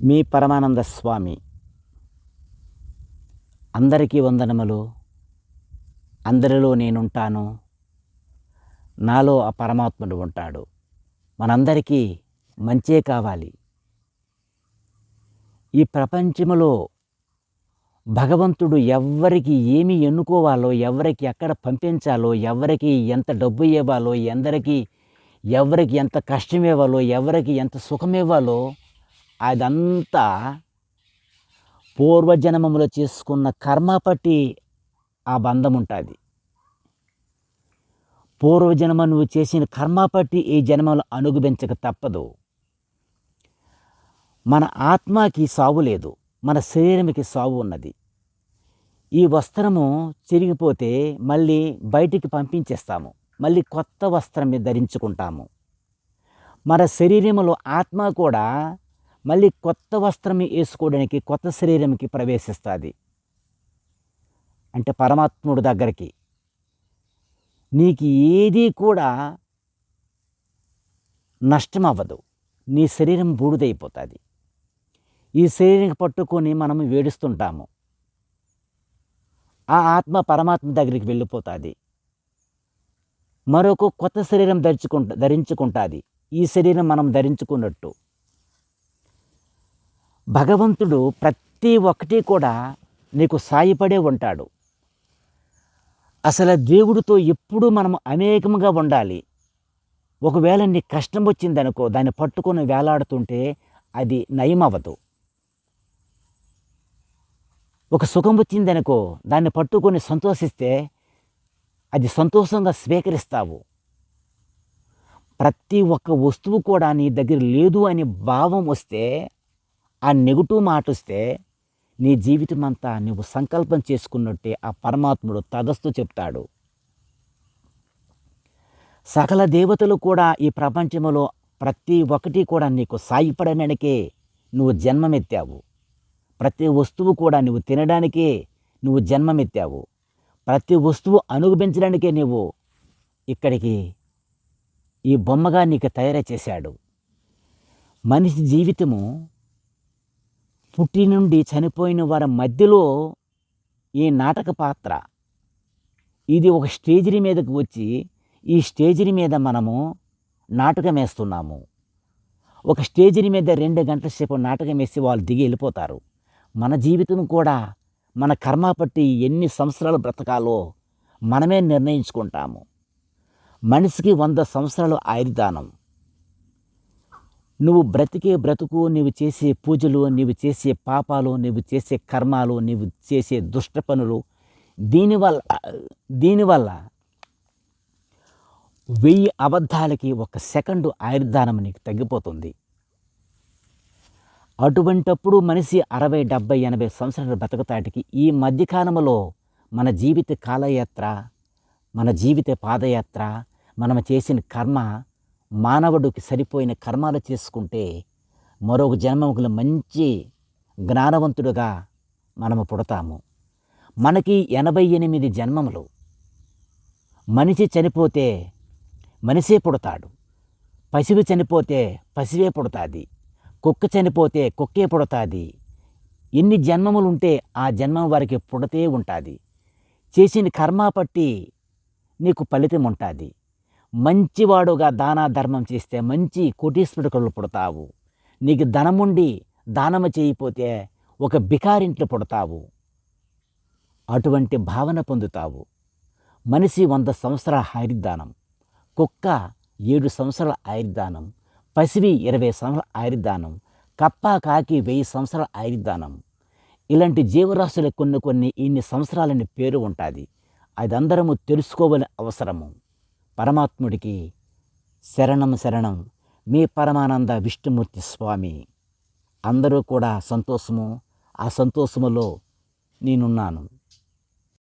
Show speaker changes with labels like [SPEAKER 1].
[SPEAKER 1] మీ పరమానంద స్వామి. అందరికీ వందనములు. అందరిలో నేనుంటాను. నాలో ఆ పరమాత్ముడు ఉంటాడు. మనందరికీ మంచే కావాలి. ఈ ప్రపంచములో భగవంతుడు ఎవ్వరికి ఏమి ఎన్నుకోవాలో, ఎవరికి ఎక్కడ పంపించాలో, ఎవరికి ఎంత డబ్బు ఇవ్వాలో, ఎవరికి ఎంత కష్టం ఇవ్వాలో, ఎవరికి ఎంత సుఖం ఇవ్వాలో అదంతా పూర్వజన్మములో చేసుకున్న కర్మ పట్టి ఆ బంధం ఉంటుంది. పూర్వజన్మ నువ్వు చేసిన కర్మ పట్టి ఈ జన్మలో అనుభవించక తప్పదు. మన ఆత్మకి సావు లేదు, మన శరీరంకి సావు ఉన్నది. ఈ వస్త్రము చిరిగిపోతే మళ్ళీ బయటికి పంపించేస్తాము, మళ్ళీ కొత్త వస్త్రం ధరించుకుంటాము. మన శరీరంలో ఆత్మ కూడా మళ్ళీ కొత్త వస్త్రం వేసుకోవడానికి కొత్త శరీరంకి ప్రవేశిస్తుంది. అంటే పరమాత్ముడి దగ్గరికి. నీకు ఏది కూడా నష్టం అవ్వదు. నీ శరీరం బూడిదైపోతుంది. ఈ శరీరం పట్టుకొని మనం వేడుస్తుంటాము. ఆ ఆత్మ పరమాత్మ దగ్గరికి వెళ్ళిపోతుంది. మరొక కొత్త శరీరం ధరించుకుంటుంది. ఈ శరీరం మనం ధరించుకున్నట్టు భగవంతుడు ప్రతి ఒక్కటి కూడా నీకు సాయపడే ఉంటాడు. అసలు దేవుడితో ఎప్పుడూ మనం అనేకముగా ఉండాలి. ఒకవేళ నీకు కష్టం వచ్చిందనుకో, దాన్ని పట్టుకొని వేలాడుతుంటే అది నయం అవ్వదు. ఒక సుఖం వచ్చిందనుకో, దాన్ని పట్టుకొని సంతోషిస్తే అది సంతోషంగా స్వీకరిస్తావు. ప్రతి ఒక్క వస్తువు కూడా నీ దగ్గర లేదు అని భావం వస్తే, ఆ నెగిటివ్ మాట వస్తే, నీ జీవితం అంతా నువ్వు సంకల్పం చేసుకున్నట్టే ఆ పరమాత్ముడు తదస్తు చెప్తాడు. సకల దేవతలు కూడా ఈ ప్రపంచంలో ప్రతి ఒక్కటి కూడా నీకు సాయపడడానికే నువ్వు జన్మమెత్తావు. ప్రతి వస్తువు కూడా నువ్వు తినడానికే నువ్వు జన్మమెత్తావు. ప్రతి వస్తువు అనుభవించడానికే నువ్వు ఇక్కడికి ఈ బొమ్మగా నీకు తయారు చేశాడు. మనిషి జీవితము పుట్టి నుండి చనిపోయిన వారి మధ్యలో ఈ నాటక పాత్ర. ఇది ఒక స్టేజీ మీదకు వచ్చి ఈ స్టేజీ మీద మనము నాటకం వేస్తున్నాము. ఒక స్టేజీ మీద 2 గంటల సేపు నాటకం వేసి వాళ్ళు దిగి వెళ్ళిపోతారు. మన జీవితం కూడా మన కర్మ పట్టి ఎన్ని సంవత్సరాలు బ్రతకాలో మనమే నిర్ణయించుకుంటాము. మనిషికి 100 సంవత్సరాలు ఆయుర్దానం. నువ్వు బ్రతికే బ్రతుకు, నువ్వు చేసే పూజలు, నువ్వు చేసే పాపాలు, నువ్వు చేసే కర్మాలు, నువ్వు చేసే దుష్ట పనులు, దీనివల్ల 1000 అబద్ధాలకి 1 సెకండు ఆయుర్దానం నీకు తగ్గిపోతుంది. అటువంటప్పుడు మనిషి 60, 70, 80 సంవత్సరాల బ్రతకతాటికి ఈ మధ్యకాలంలో మన జీవిత కాలయాత్ర, మన జీవిత పాదయాత్ర, మనం చేసిన కర్మ, మానవుడికి సరిపోయిన కర్మాలు చేసుకుంటే మరొక జన్మకులు మంచి జ్ఞానవంతుడుగా మనము పుడతాము. మనకి 88 జన్మములు. మనిషి చనిపోతే మనిషే పుడతాడు. పశువు చనిపోతే పశువే పుడతాది. కుక్క చనిపోతే కుక్కే పుడతాది. ఎన్ని జన్మములు ఉంటే ఆ జన్మం వారికి పుడతే ఉంటుంది. చేసిన కర్మ పట్టి నీకు ఫలితం ఉంటుంది. మంచివాడుగా దాన ధర్మం చేస్తే మంచి కోటీశ్వరుడు పుడతావు. నీకు ధనముండి దానము చేయకపోతే ఒక బికారింట్లో పుడతావు. అటువంటి భావన పొందుతావు. మనిషి 100 సంవత్సరాల ఆయుర్దానం, కుక్క 7 సంవత్సరాల ఆయుర్దానం, పసివి 20 సంవత్సరాల ఆయుర్దానం, కప్ప కాకి 1000 సంవత్సరాల ఆయుర్దానం. ఇలాంటి జీవరాశులు కొన్ని ఇన్ని సంవత్సరాలని పేరు ఉంటుంది. అది అందరము తెలుసుకోవాలని అవసరము. పరమాత్ముడికి శరణం శరణం. మీ పరమానంద విష్ణుమూర్తి స్వామి. అందరూ కూడా సంతోషము, ఆ సంతోషములో నేనున్నాను.